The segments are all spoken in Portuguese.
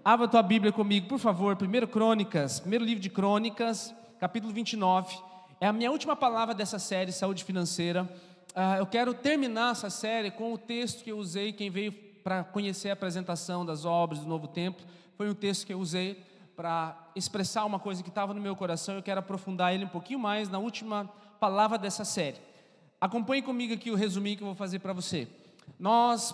Abra a tua Bíblia comigo, por favor, primeiro livro de Crônicas, capítulo 29. É a minha última palavra dessa série, Saúde Financeira. Eu quero terminar essa série com o texto que eu usei. Quem veio para conhecer a apresentação das obras do Novo Templo, foi um texto que eu usei para expressar uma coisa que estava no meu coração. Eu quero aprofundar ele um pouquinho mais na última palavra dessa série. Acompanhe comigo aqui o resuminho que eu vou fazer para você.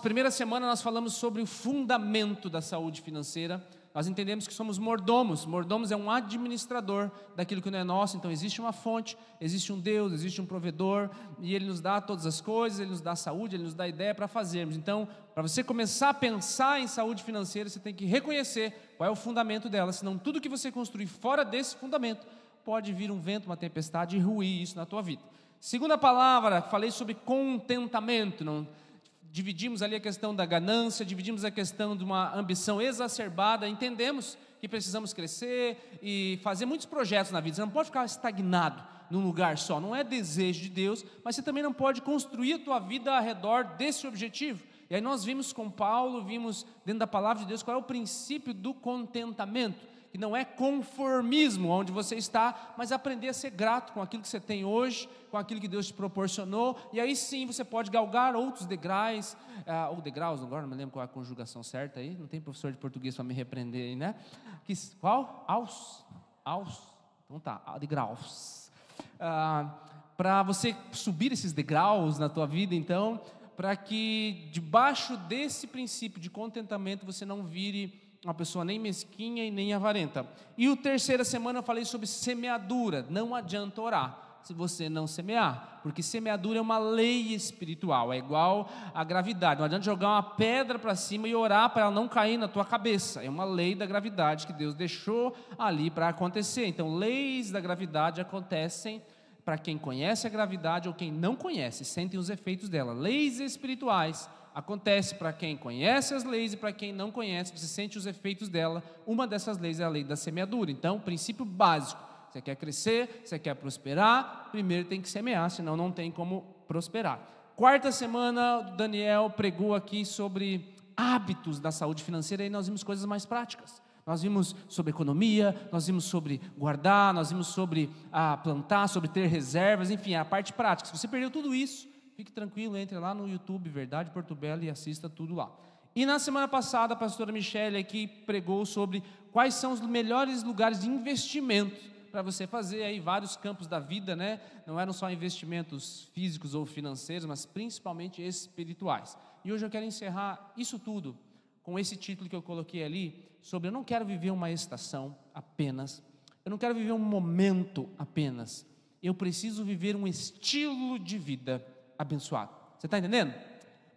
Primeira semana nós falamos sobre o fundamento da saúde financeira. Nós entendemos que somos mordomos. Mordomos é um administrador daquilo que não é nosso. Então existe uma fonte, existe um Deus, existe um provedor, e Ele nos dá todas as coisas, Ele nos dá saúde, Ele nos dá ideia para fazermos. Então, para você começar a pensar em saúde financeira, você tem que reconhecer qual é o fundamento dela, senão tudo que você construir fora desse fundamento, pode vir um vento, uma tempestade e ruir isso na tua vida. Segunda palavra, falei sobre contentamento. Dividimos ali a questão da ganância, dividimos a questão de uma ambição exacerbada. Entendemos que precisamos crescer e fazer muitos projetos na vida. Você não pode ficar estagnado num lugar só, não é desejo de Deus, mas você também não pode construir a tua vida ao redor desse objetivo. E aí nós vimos com Paulo, vimos dentro da palavra de Deus qual é o princípio do contentamento, que não é conformismo onde você está, mas aprender a ser grato com aquilo que você tem hoje, com aquilo que Deus te proporcionou, e aí sim você pode galgar outros degraus, ou degraus, agora não me lembro qual é a conjugação certa aí, não tem professor de português para me repreender aí, né? Qual? Aos? Então tá, degraus. Para você subir esses degraus na tua vida, então, para que debaixo desse princípio de contentamento você não vire uma pessoa nem mesquinha e nem avarenta. E a terceira semana eu falei sobre semeadura. Não adianta orar se você não semear, porque semeadura é uma lei espiritual, é igual à gravidade. Não adianta jogar uma pedra para cima e orar para ela não cair na tua cabeça. É uma lei da gravidade que Deus deixou ali para acontecer. Então, leis da gravidade acontecem para quem conhece a gravidade ou quem não conhece, sentem os efeitos dela. Leis espirituais acontece para quem conhece as leis e para quem não conhece, você sente os efeitos dela. Uma dessas leis é a lei da semeadura. Então, princípio básico: você quer crescer, você quer prosperar, primeiro tem que semear, senão não tem como prosperar. Quarta semana, Daniel pregou aqui sobre hábitos da saúde financeira, e nós vimos coisas mais práticas. Nós vimos sobre economia, nós vimos sobre guardar, nós vimos sobre plantar, sobre ter reservas, enfim, a parte prática. Se você perdeu tudo isso, fique tranquilo, entre lá no YouTube, Verdade Portobello, e assista tudo lá. E na semana passada, a pastora Michele aqui pregou sobre quais são os melhores lugares de investimento para você fazer aí vários campos da vida, né? Não eram só investimentos físicos ou financeiros, mas principalmente espirituais. E hoje eu quero encerrar isso tudo com esse título que eu coloquei ali, sobre eu não quero viver uma estação apenas, eu não quero viver um momento apenas, eu preciso viver um estilo de vida abençoado. Você está entendendo?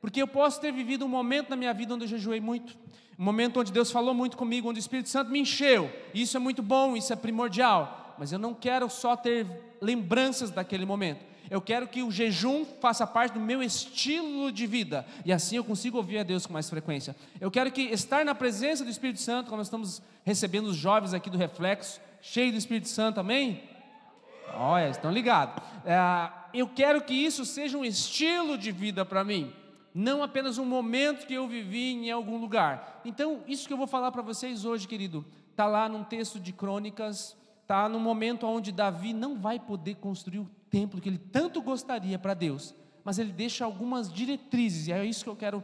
Porque eu posso ter vivido um momento na minha vida onde eu jejuei muito, um momento onde Deus falou muito comigo, onde o Espírito Santo me encheu, e isso é muito bom, isso é primordial, mas eu não quero só ter lembranças daquele momento. Eu quero que o jejum faça parte do meu estilo de vida, e assim eu consigo ouvir a Deus com mais frequência. Eu quero que estar na presença do Espírito Santo, como nós estamos recebendo os jovens aqui do Reflexo, cheio do Espírito Santo, amém? Olha, estão ligados. Eu quero que isso seja um estilo de vida para mim, não apenas um momento que eu vivi em algum lugar. Então, isso que eu vou falar para vocês hoje, querido, está lá num texto de Crônicas, está num momento onde Davi não vai poder construir o templo que ele tanto gostaria para Deus, mas ele deixa algumas diretrizes, e é isso que eu quero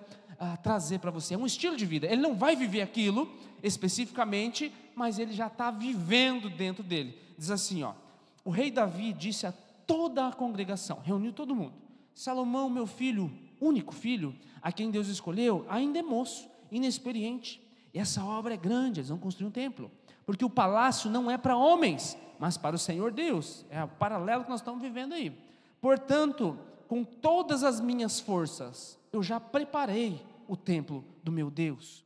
trazer para você. É um estilo de vida. Ele não vai viver aquilo especificamente, mas ele já está vivendo dentro dele. Diz assim, o rei Davi disse a toda a congregação, reuniu todo mundo: Salomão, meu filho, único filho, a quem Deus escolheu, ainda é moço, inexperiente, e essa obra é grande, eles vão construir um templo, porque o palácio não é para homens, mas para o Senhor Deus. É o paralelo que nós estamos vivendo aí. Portanto, com todas as minhas forças, eu já preparei o templo do meu Deus.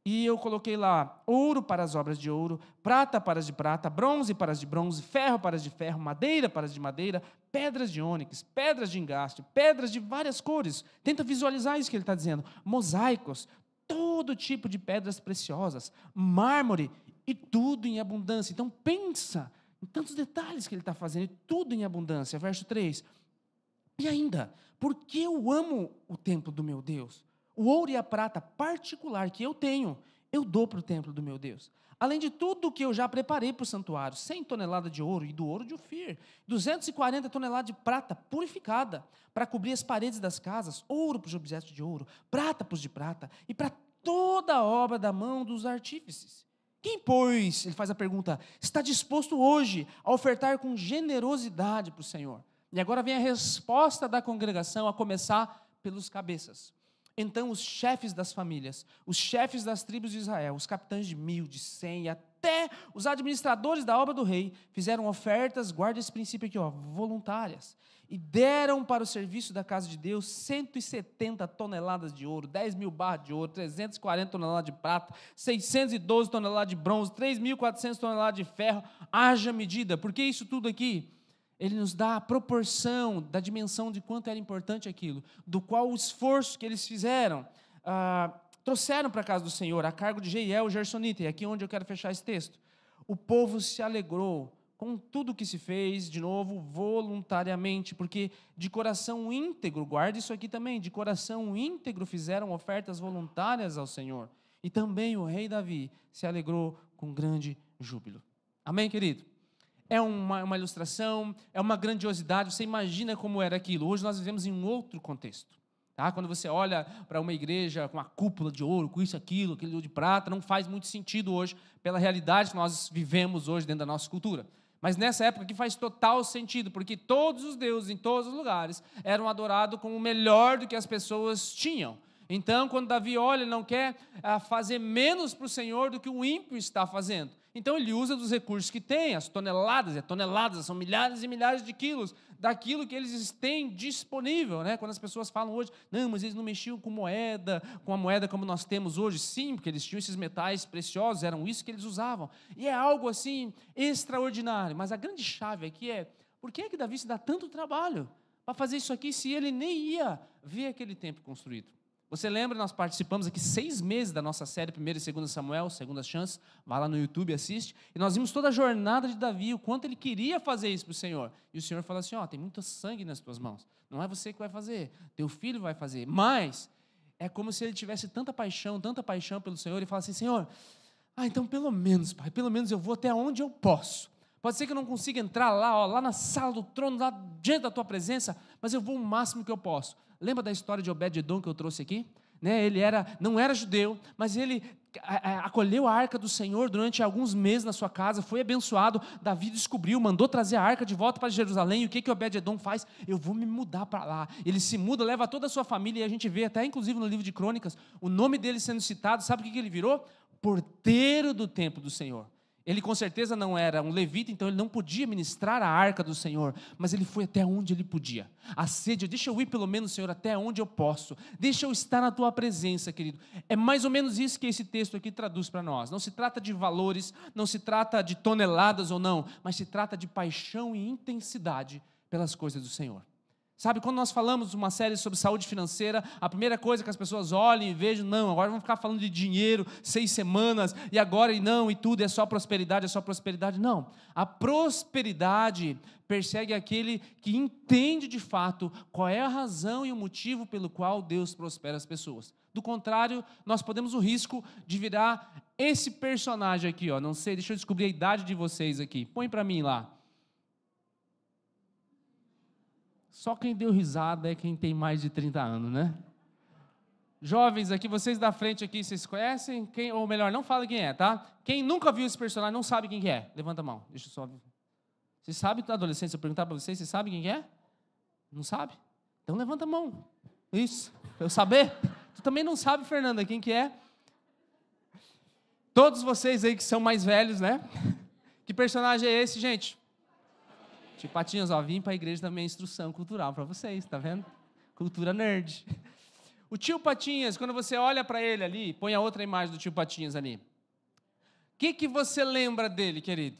E eu coloquei lá: ouro para as obras de ouro, prata para as de prata, bronze para as de bronze, ferro para as de ferro, madeira para as de madeira, pedras de ônix, pedras de engaste, pedras de várias cores. Tenta visualizar isso que ele está dizendo. Mosaicos, todo tipo de pedras preciosas, mármore, e tudo em abundância. Então pensa em tantos detalhes que ele está fazendo, e tudo em abundância. Verso 3. E ainda, porque eu amo o templo do meu Deus, o ouro e a prata particular que eu tenho eu dou para o templo do meu Deus. Além de tudo que eu já preparei para o santuário, 100 toneladas de ouro e do ouro de Ofir, 240 toneladas de prata purificada, para cobrir as paredes das casas, ouro para os objetos de ouro, prata para os de prata, e para toda a obra da mão dos artífices. Quem, pois, ele faz a pergunta, está disposto hoje a ofertar com generosidade para o Senhor? E agora vem a resposta da congregação, a começar pelos cabeças. Então os chefes das famílias, os chefes das tribos de Israel, os capitães de 1000, de 100 e até os administradores da obra do rei, fizeram ofertas, guarda esse princípio aqui, voluntárias, e deram para o serviço da casa de Deus 170 toneladas de ouro, 10.000 barras de ouro, 340 toneladas de prata, 612 toneladas de bronze, 3.400 toneladas de ferro, haja medida. Por que isso tudo aqui? Ele nos dá a proporção da dimensão de quanto era importante aquilo, do qual o esforço que eles fizeram, trouxeram para a casa do Senhor, a cargo de Jeiel, o Gersonita, e aqui onde eu quero fechar esse texto. O povo se alegrou com tudo que se fez, de novo, voluntariamente, porque de coração íntegro, guarde isso aqui também, de coração íntegro fizeram ofertas voluntárias ao Senhor. E também o rei Davi se alegrou com grande júbilo. Amém, querido? É uma ilustração, é uma grandiosidade, você imagina como era aquilo. Hoje nós vivemos em um outro contexto. Tá? Quando você olha para uma igreja com uma cúpula de ouro, com isso, aquilo de prata, não faz muito sentido hoje, pela realidade que nós vivemos hoje dentro da nossa cultura. Mas nessa época aqui faz total sentido, porque todos os deuses, em todos os lugares, eram adorados com o melhor do que as pessoas tinham. Então, quando Davi olha, ele não quer fazer menos para o Senhor do que o ímpio está fazendo. Então, ele usa dos recursos que tem, as toneladas, são milhares e milhares de quilos, daquilo que eles têm disponível, né? Quando as pessoas falam hoje, não, mas eles não mexiam com a moeda como nós temos hoje. Sim, porque eles tinham esses metais preciosos, eram isso que eles usavam. E é algo assim, extraordinário. Mas a grande chave aqui é, por que Davi se dá tanto trabalho para fazer isso aqui, se ele nem ia ver aquele templo construído? Você lembra, nós participamos aqui 6 meses da nossa série 1 e 2 Samuel, Segundas Chances, vai lá no YouTube, assiste, e nós vimos toda a jornada de Davi, o quanto ele queria fazer isso para o Senhor, e o Senhor fala assim, tem muito sangue nas tuas mãos, não é você que vai fazer, teu filho vai fazer, mas é como se ele tivesse tanta paixão pelo Senhor, e fala assim, Senhor, então pelo menos, Pai, pelo menos eu vou até onde eu posso. Pode ser que eu não consiga entrar lá na sala do trono, lá diante da tua presença, mas eu vou o máximo que eu posso. Lembra da história de Obed-Edom que eu trouxe aqui? Né? Ele não era judeu, mas ele acolheu a arca do Senhor durante alguns meses na sua casa, foi abençoado. Davi descobriu, mandou trazer a arca de volta para Jerusalém. E o que Obed-Edom faz? Eu vou me mudar para lá. Ele se muda, leva toda a sua família, e a gente vê até inclusive no livro de Crônicas, o nome dele sendo citado. Sabe o que ele virou? Porteiro do templo do Senhor. Ele com certeza não era um levita, então ele não podia ministrar a arca do Senhor, mas ele foi até onde ele podia. A sede, deixa eu ir pelo menos, Senhor, até onde eu posso. Deixa eu estar na tua presença, querido. É mais ou menos isso que esse texto aqui traduz para nós. Não se trata de valores, não se trata de toneladas ou não, mas se trata de paixão e intensidade pelas coisas do Senhor. Sabe, quando nós falamos de uma série sobre saúde financeira, a primeira coisa que as pessoas olham e vejam, não, agora vamos ficar falando de dinheiro, 6 semanas, e agora e tudo é só prosperidade. Não, a prosperidade persegue aquele que entende de fato qual é a razão e o motivo pelo qual Deus prospera as pessoas. Do contrário, nós podemos o risco de virar esse personagem aqui, não sei, deixa eu descobrir a idade de vocês aqui, põe para mim lá. Só quem deu risada é quem tem mais de 30 anos, né? Jovens aqui, vocês da frente aqui, vocês conhecem? Ou melhor, não fala quem é, tá? Quem nunca viu esse personagem não sabe quem que é. Levanta a mão, deixa eu só ver. Vocês sabem, na adolescência, eu perguntar para vocês sabem quem que é? Não sabe? Então levanta a mão. Isso, para eu saber. Tu também não sabe, Fernanda, quem que é? Todos vocês aí que são mais velhos, né? Que personagem é esse, gente? Tio Patinhas, vim para a igreja também instrução cultural para vocês, tá vendo? Cultura nerd. O tio Patinhas, quando você olha para ele ali, põe a outra imagem do tio Patinhas ali. O que você lembra dele, querido?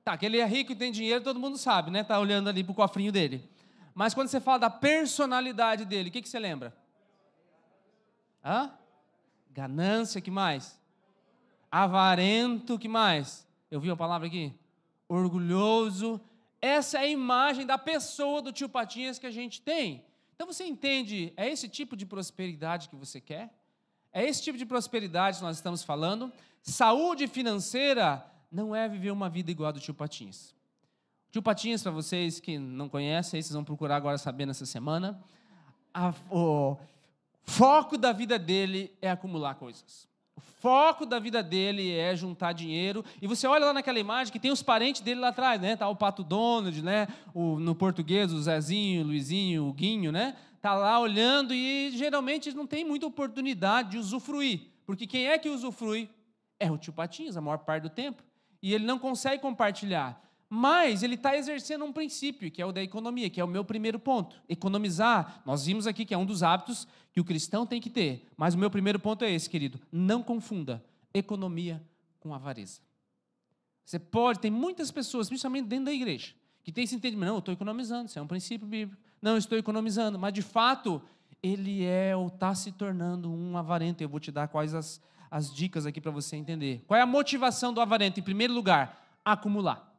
Tá, que ele é rico e tem dinheiro, todo mundo sabe, né? Tá olhando ali para o cofrinho dele. Mas quando você fala da personalidade dele, o que você lembra? Ganância, que mais? Avarento, que mais? Eu vi uma palavra aqui? Orgulhoso. Essa é a imagem da pessoa do tio Patinhas que a gente tem. Então você entende, é esse tipo de prosperidade que você quer? É esse tipo de prosperidade que nós estamos falando? Saúde financeira não é viver uma vida igual a do tio Patinhas. O tio Patinhas, para vocês que não conhecem, vocês vão procurar agora saber nessa semana, o foco da vida dele é acumular coisas. O foco da vida dele é juntar dinheiro. E você olha lá naquela imagem que tem os parentes dele lá atrás, né? Tá o Pato Donald, né? No português, o Zezinho, o Luizinho, o Guinho, né? Tá lá olhando e geralmente eles não têm muita oportunidade de usufruir. Porque quem é que usufrui? É o tio Patinhas, a maior parte do tempo. E ele não consegue compartilhar. Mas ele está exercendo um princípio, que é o da economia, que é o meu primeiro ponto. Economizar, nós vimos aqui que é um dos hábitos que o cristão tem que ter. Mas o meu primeiro ponto é esse, querido. Não confunda economia com avareza. Você pode, tem muitas pessoas, principalmente dentro da igreja, que tem esse entendimento. Não, eu estou economizando, isso é um princípio bíblico. Não, eu estou economizando. Mas, de fato, ele é ou está se tornando um avarento. Eu vou te dar quais as dicas aqui para você entender. Qual é a motivação do avarento? Em primeiro lugar, acumular.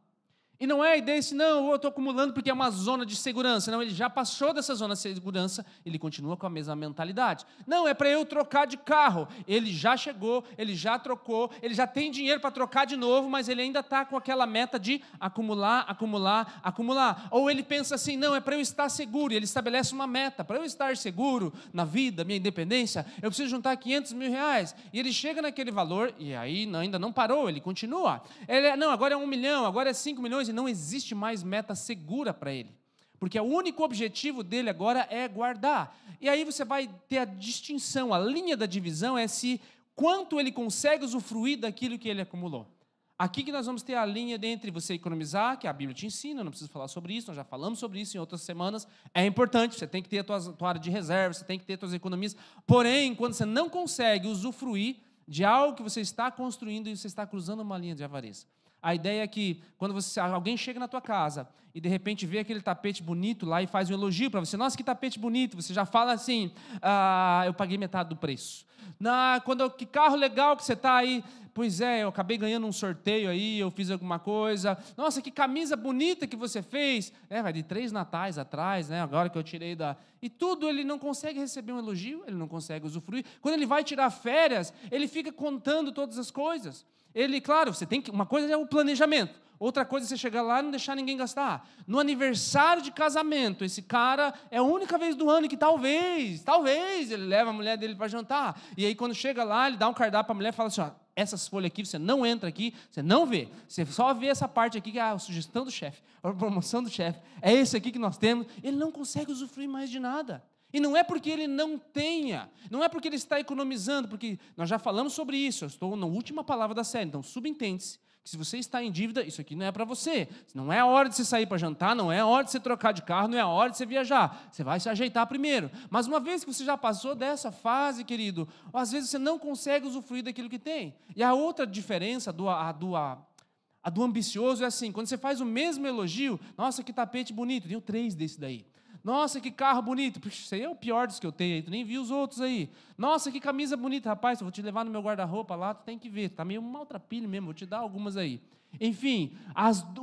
E não é a ideia assim, não, eu estou acumulando porque é uma zona de segurança. Não, ele já passou dessa zona de segurança, ele continua com a mesma mentalidade. Não, é para eu trocar de carro. Ele já chegou, ele já trocou, ele já tem dinheiro para trocar de novo, mas ele ainda está com aquela meta de acumular, acumular, acumular. Ou ele pensa assim, não, é para eu estar seguro. E ele estabelece uma meta. Para eu estar seguro na vida, minha independência, eu preciso juntar 500 mil reais. E ele chega naquele valor, e aí ainda não parou, ele continua. Não, agora é 1 milhão, agora é 5 milhões, e não existe mais meta segura para ele, porque o único objetivo dele agora é guardar. E aí você vai ter a distinção, a linha da divisão é se quanto ele consegue usufruir daquilo que ele acumulou. Aqui que nós vamos ter a linha entre você economizar, que a Bíblia te ensina, não preciso falar sobre isso, nós já falamos sobre isso em outras semanas, é importante, você tem que ter a tua área de reserva, você tem que ter as tuas economias, porém, quando você não consegue usufruir de algo que você está construindo e você está cruzando uma linha de avareza. A ideia é que quando alguém chega na tua casa e de repente vê aquele tapete bonito lá e faz um elogio para você, nossa, que tapete bonito, você já fala assim, eu paguei metade do preço. Que carro legal que você está aí, pois é, eu acabei ganhando um sorteio aí, eu fiz alguma coisa, nossa, que camisa bonita que você fez, vai de 3 natais atrás, né, agora que eu tirei E tudo, ele não consegue receber um elogio, ele não consegue usufruir. Quando ele vai tirar férias, ele fica contando todas as coisas. Claro, você tem que. Uma coisa é o planejamento, outra coisa é você chegar lá e não deixar ninguém gastar. No aniversário de casamento, esse cara é a única vez do ano que talvez, ele leva a mulher dele para jantar. E aí, quando chega lá, ele dá um cardápio para a mulher e fala assim: essas folhas aqui, você não entra aqui, você não vê. Você só vê essa parte aqui, que é a sugestão do chefe, a promoção do chefe. É esse aqui que nós temos. Ele não consegue usufruir mais de nada. E não é porque ele não tenha, não é porque ele está economizando, porque nós já falamos sobre isso, eu estou na última palavra da série, então subentende-se que se você está em dívida, isso aqui não é para você. Não é a hora de você sair para jantar, não é a hora de você trocar de carro, não é a hora de você viajar. Você vai se ajeitar primeiro. Mas uma vez que você já passou dessa fase, querido, às vezes você não consegue usufruir daquilo que tem. E a outra diferença, a do ambicioso, é assim, quando você faz o mesmo elogio, nossa, que tapete bonito, tenho 3 desse daí. Nossa, que carro bonito. Puxa, isso aí é o pior dos que eu tenho aí. Tu nem viu os outros aí. Nossa, que camisa bonita. Rapaz, eu vou te levar no meu guarda-roupa lá, tu tem que ver. Tá meio maltrapilho mesmo, vou te dar algumas aí. Enfim,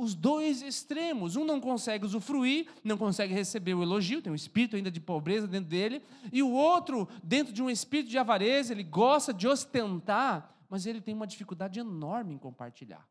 os dois extremos. Um não consegue usufruir, não consegue receber o elogio, tem um espírito ainda de pobreza dentro dele. E o outro, dentro de um espírito de avareza, ele gosta de ostentar, mas ele tem uma dificuldade enorme em compartilhar.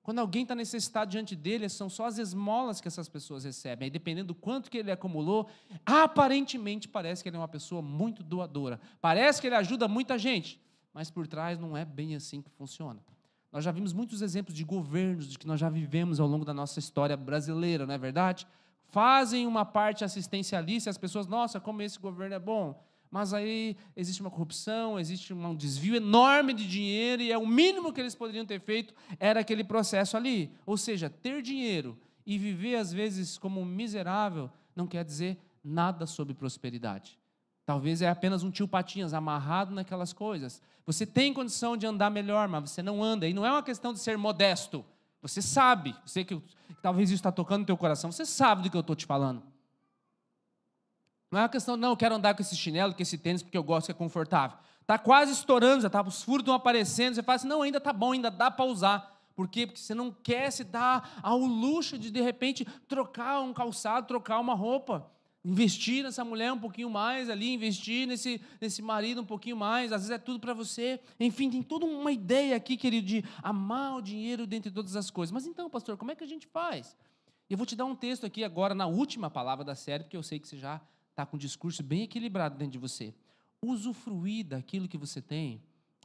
Quando alguém está necessitado diante dele, são só as esmolas que essas pessoas recebem. Aí, dependendo do quanto que ele acumulou, aparentemente parece que ele é uma pessoa muito doadora. Parece que ele ajuda muita gente, mas por trás não é bem assim que funciona. Nós já vimos muitos exemplos de governos de que nós já vivemos ao longo da nossa história brasileira, não é verdade? Fazem uma parte assistencialista e as pessoas, nossa, como esse governo é bom. Mas aí existe uma corrupção, existe um desvio enorme de dinheiro e o mínimo que eles poderiam ter feito era aquele processo ali. Ou seja, ter dinheiro e viver às vezes como um miserável não quer dizer nada sobre prosperidade. Talvez é apenas um tio Patinhas amarrado naquelas coisas. Você tem condição de andar melhor, mas você não anda. E não é uma questão de ser modesto. Você sabe, você que talvez isso está tocando no teu coração, você sabe do que eu estou te falando. Não é uma questão, não, eu quero andar com esse chinelo, com esse tênis, porque eu gosto que é confortável. Está quase estourando, já os furos estão aparecendo, você fala assim, não, ainda está bom, ainda dá para usar. Por quê? Porque você não quer se dar ao luxo de repente, trocar um calçado, trocar uma roupa. investir nessa mulher um pouquinho mais ali, investir nesse marido um pouquinho mais, às vezes é tudo para você. Enfim, tem toda uma ideia aqui, querido, de amar o dinheiro dentre todas as coisas. Mas então, pastor, como é que a gente faz? Eu vou te dar um texto aqui agora, na última palavra da série, porque eu sei que você já está com um discurso bem equilibrado dentro de você. Usufruir daquilo que você tem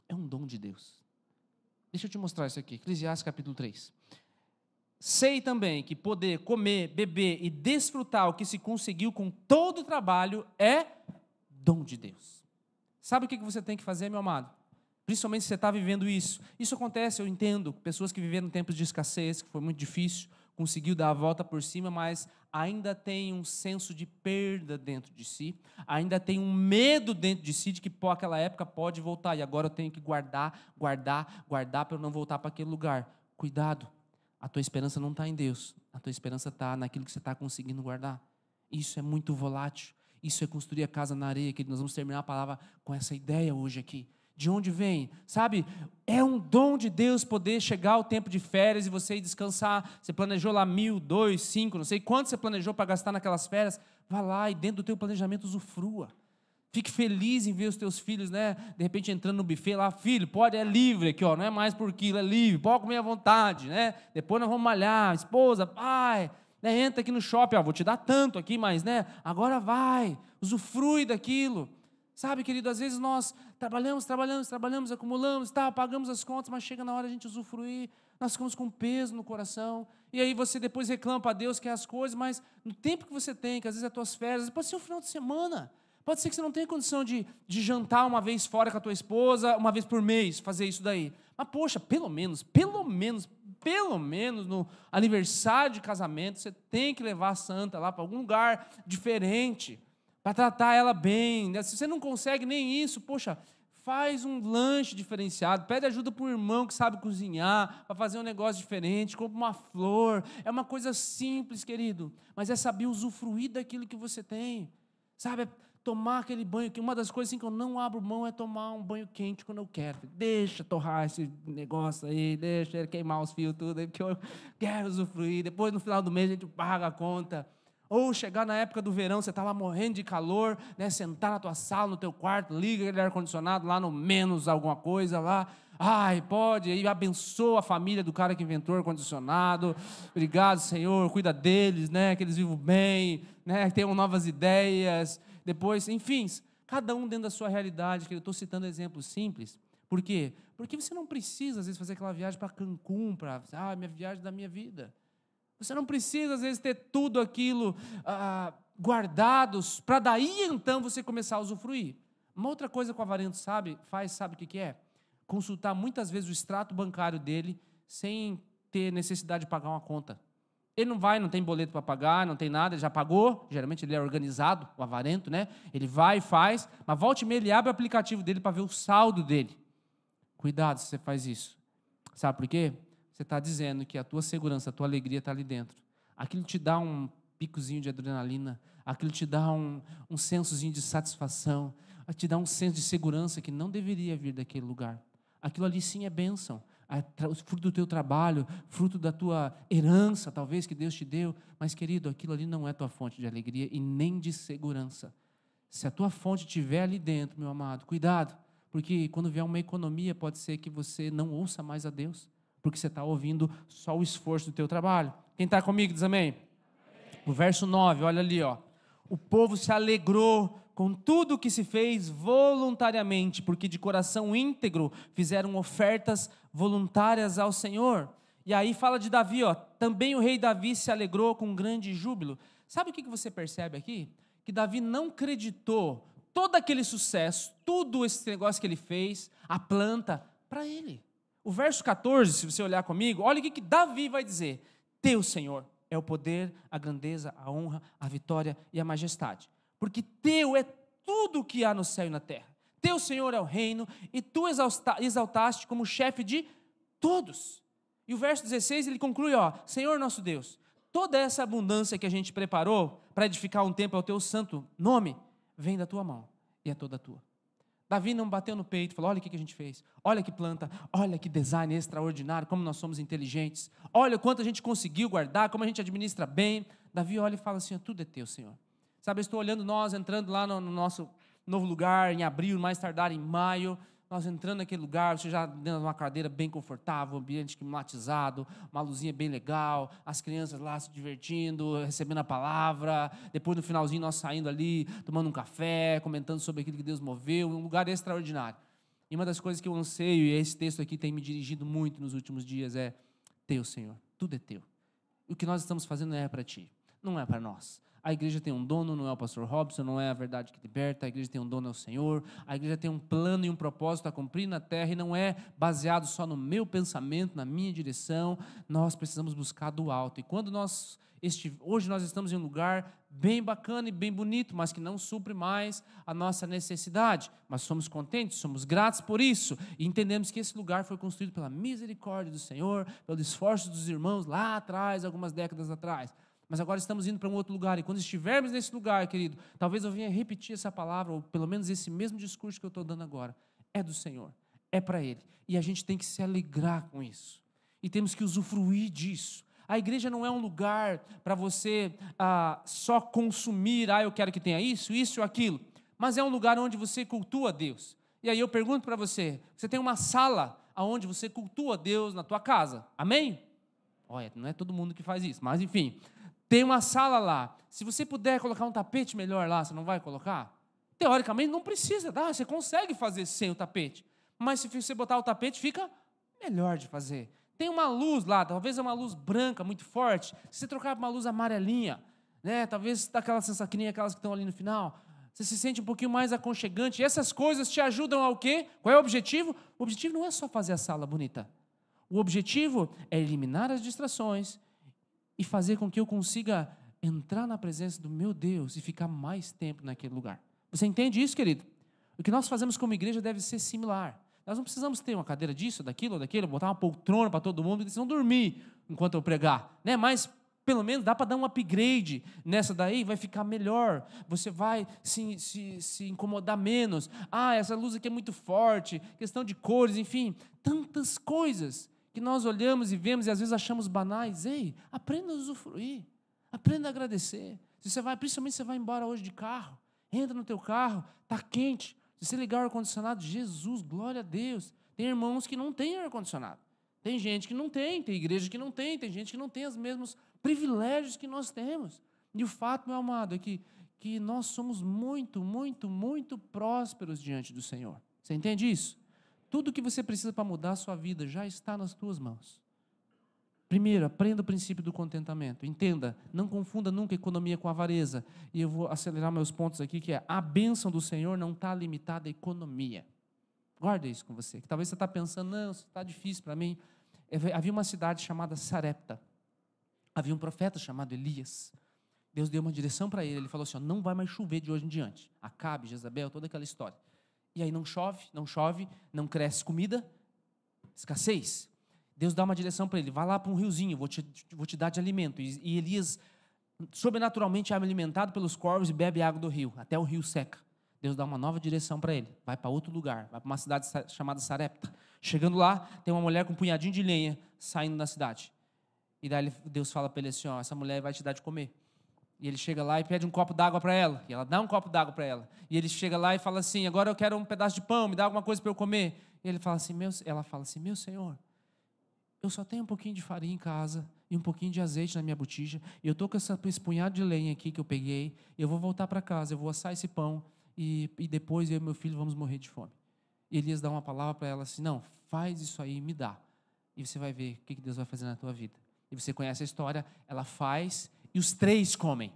é um dom de Deus. Deixa eu te mostrar isso aqui, Eclesiastes capítulo 3. Sei também que poder comer, beber e desfrutar o que se conseguiu com todo o trabalho é dom de Deus. Sabe o que você tem que fazer, meu amado? Principalmente se você está vivendo isso. Isso acontece, eu entendo, pessoas que viveram tempos de escassez, que foi muito difícil, conseguiu dar a volta por cima, mas ainda tem um senso de perda dentro de si, ainda tem um medo dentro de si de que aquela época pode voltar, e agora eu tenho que guardar para eu não voltar para aquele lugar. Cuidado, a tua esperança não está em Deus, a tua esperança está naquilo que você está conseguindo guardar. Isso é muito volátil, isso é construir a casa na areia, que nós vamos terminar a palavra com essa ideia hoje aqui. De onde vem? Sabe, é um dom de Deus poder chegar ao tempo de férias e você ir descansar. Você planejou lá 1.000, 2, 5, não sei quanto você planejou para gastar naquelas férias. Vá lá e dentro do teu planejamento usufrua. Fique feliz em ver os teus filhos, né? De repente entrando no buffet lá, filho, pode, é livre aqui, ó, não é mais por quilo, é livre, pode comer à vontade, né? Depois nós vamos malhar, esposa, pai, né? Entra aqui no shopping, ó, vou te dar tanto aqui, mas, né? Agora vai, usufrui daquilo. Sabe, querido, às vezes nós trabalhamos, acumulamos, pagamos as contas, mas chega na hora de a gente usufruir, nós ficamos com peso no coração, e aí você depois reclama para Deus que é as coisas, mas no tempo que você tem, que às vezes é as tuas férias, pode ser um final de semana, pode ser que você não tenha condição de jantar uma vez fora com a tua esposa, uma vez por mês, fazer isso daí, mas poxa, pelo menos no aniversário de casamento, você tem que levar a santa lá para algum lugar diferente, para tratar ela bem. Se você não consegue nem isso, poxa, faz um lanche diferenciado, pede ajuda para um irmão que sabe cozinhar, para fazer um negócio diferente, compra uma flor, é uma coisa simples, querido, mas é saber usufruir daquilo que você tem, sabe, é tomar aquele banho, que uma das coisas assim, que eu não abro mão é tomar um banho quente quando eu quero, deixa torrar esse negócio aí, deixa ele queimar os fios tudo, aí, porque eu quero usufruir, depois no final do mês a gente paga a conta. Ou chegar na época do verão, você está lá morrendo de calor, né, sentar na tua sala, no teu quarto, liga aquele ar-condicionado lá no menos alguma coisa lá, pode, aí abençoa a família do cara que inventou o ar-condicionado, obrigado Senhor, cuida deles, né, que eles vivam bem, né, que tenham novas ideias, depois, enfim, cada um dentro da sua realidade, que eu estou citando exemplos simples. Por quê? Porque você não precisa às vezes fazer aquela viagem para Cancún, minha viagem da minha vida. Você não precisa, às vezes, ter tudo aquilo guardados, para daí, então, você começar a usufruir. Uma outra coisa que o avarento sabe o que é? Consultar muitas vezes o extrato bancário dele, sem ter necessidade de pagar uma conta. Ele não tem boleto para pagar, não tem nada, ele já pagou, geralmente ele é organizado, o avarento, né? Ele vai e faz, mas volta e meia ele abre o aplicativo dele para ver o saldo dele. Cuidado se você faz isso. Sabe por quê? Você está dizendo que a tua segurança, a tua alegria está ali dentro. Aquilo te dá um picozinho de adrenalina, aquilo te dá um sensozinho de satisfação, te dá um senso de segurança que não deveria vir daquele lugar. Aquilo ali sim é bênção, fruto do teu trabalho, fruto da tua herança, talvez, que Deus te deu, mas, querido, aquilo ali não é tua fonte de alegria e nem de segurança. Se a tua fonte estiver ali dentro, meu amado, cuidado, porque quando vier uma economia, pode ser que você não ouça mais a Deus, porque você está ouvindo só o esforço do teu trabalho. Quem está comigo diz amém? Amém. O verso 9, olha ali, ó. O povo se alegrou com tudo o que se fez voluntariamente, porque de coração íntegro fizeram ofertas voluntárias ao Senhor. E aí fala de Davi, ó. Também o rei Davi se alegrou com grande júbilo. Sabe o que você percebe aqui? Que Davi não creditou todo aquele sucesso, tudo esse negócio que ele fez, a planta, para ele. O verso 14, se você olhar comigo, olha o que Davi vai dizer. Teu, Senhor, é o poder, a grandeza, a honra, a vitória e a majestade. Porque teu é tudo o que há no céu e na terra. Teu, Senhor, é o reino, e tu exaltaste como chefe de todos. E o verso 16, ele conclui, ó, Senhor nosso Deus, toda essa abundância que a gente preparou para edificar um templo ao teu santo nome, vem da tua mão e é toda tua. Davi não bateu no peito e falou, olha o que a gente fez, olha que planta, olha que design extraordinário, como nós somos inteligentes, olha o quanto a gente conseguiu guardar, como a gente administra bem. Davi olha e fala assim, tudo é teu, Senhor. Sabe, eu estou olhando nós entrando lá no nosso novo lugar, em abril, mais tardar em maio, nós entrando naquele lugar, você já dentro de uma cadeira bem confortável, ambiente climatizado, uma luzinha bem legal, as crianças lá se divertindo, recebendo a palavra, depois no finalzinho nós saindo ali, tomando um café, comentando sobre aquilo que Deus moveu, um lugar extraordinário. E uma das coisas que eu anseio, e esse texto aqui tem me dirigido muito nos últimos dias, é teu, Senhor, tudo é teu. E o que nós estamos fazendo não é para ti, não é para nós. A igreja tem um dono, não é o pastor Robson, não é a verdade que liberta, a igreja tem um dono, é o Senhor, a igreja tem um plano e um propósito a cumprir na terra, e não é baseado só no meu pensamento, na minha direção, nós precisamos buscar do alto. E quando hoje nós estamos em um lugar bem bacana e bem bonito, mas que não supre mais a nossa necessidade, mas somos contentes, somos gratos por isso, e entendemos que esse lugar foi construído pela misericórdia do Senhor, pelo esforço dos irmãos lá atrás, algumas décadas atrás. Mas agora estamos indo para um outro lugar, e quando estivermos nesse lugar, querido, talvez eu venha repetir essa palavra, ou pelo menos esse mesmo discurso que eu estou dando agora, é do Senhor, é para Ele, e a gente tem que se alegrar com isso, e temos que usufruir disso. A igreja não é um lugar para você só consumir, eu quero que tenha isso ou aquilo, mas é um lugar onde você cultua Deus. E aí eu pergunto para você, você tem uma sala onde você cultua Deus na tua casa, amém? Olha, não é todo mundo que faz isso, mas enfim, tem uma sala lá, se você puder colocar um tapete melhor lá, você não vai colocar? Teoricamente não precisa, você consegue fazer sem o tapete, mas se você botar o tapete fica melhor de fazer. Tem uma luz lá, talvez é uma luz branca muito forte, se você trocar por uma luz amarelinha, talvez dá aquela sensação que nem aquelas que estão ali no final, você se sente um pouquinho mais aconchegante, e essas coisas te ajudam ao quê? Qual é o objetivo? O objetivo não é só fazer a sala bonita, o objetivo é eliminar as distrações e fazer com que eu consiga entrar na presença do meu Deus e ficar mais tempo naquele lugar. Você entende isso, querido? O que nós fazemos como igreja deve ser similar. Nós não precisamos ter uma cadeira disso, daquilo ou daquilo, botar uma poltrona para todo mundo, e não dormir enquanto eu pregar, Mas pelo menos dá para dar um upgrade nessa daí, vai ficar melhor, você vai se incomodar menos. Essa luz aqui é muito forte, questão de cores, enfim, tantas coisas que nós olhamos e vemos e às vezes achamos banais. Ei, aprenda a usufruir, aprenda a agradecer. Se você vai, principalmente se você vai embora hoje de carro, entra no teu carro, está quente, se você ligar o ar-condicionado, Jesus, glória a Deus. Tem irmãos que não têm ar-condicionado, tem gente que não tem igreja que não tem gente que não tem os mesmos privilégios que nós temos. E o fato, meu amado, é que nós somos muito, muito, muito prósperos diante do Senhor. Você entende isso? Tudo o que você precisa para mudar a sua vida já está nas tuas mãos. Primeiro, aprenda o princípio do contentamento. Entenda, não confunda nunca economia com avareza. E eu vou acelerar meus pontos aqui, que é a bênção do Senhor não está limitada à economia. Guarda isso com você, que talvez você está pensando, não, isso está difícil para mim. Havia uma cidade chamada Sarepta. Havia um profeta chamado Elias. Deus deu uma direção para ele. Ele falou assim, não vai mais chover de hoje em diante. Acabe, Jezabel, toda aquela história. E aí não chove, não cresce comida, escassez. Deus dá uma direção para ele, vai lá para um riozinho, vou te dar de alimento. E Elias, sobrenaturalmente, é alimentado pelos corvos e bebe água do rio, até o rio seca. Deus dá uma nova direção para ele, vai para outro lugar, vai para uma cidade chamada Sarepta. Chegando lá, tem uma mulher com um punhadinho de lenha saindo da cidade. E daí Deus fala para ele assim, essa mulher vai te dar de comer. E ele chega lá e pede um copo d'água para ela. E ela dá um copo d'água para ela. E ele chega lá e fala assim, agora eu quero um pedaço de pão, me dá alguma coisa para eu comer. E ela fala assim, meu Senhor, eu só tenho um pouquinho de farinha em casa e um pouquinho de azeite na minha botija. E eu estou com esse punhado de lenha aqui que eu peguei. Eu vou voltar para casa, eu vou assar esse pão e depois eu e meu filho vamos morrer de fome. E Elias dá uma palavra para ela assim, não, faz isso aí e me dá. E você vai ver o que Deus vai fazer na tua vida. E você conhece a história, ela faz e os 3 comem.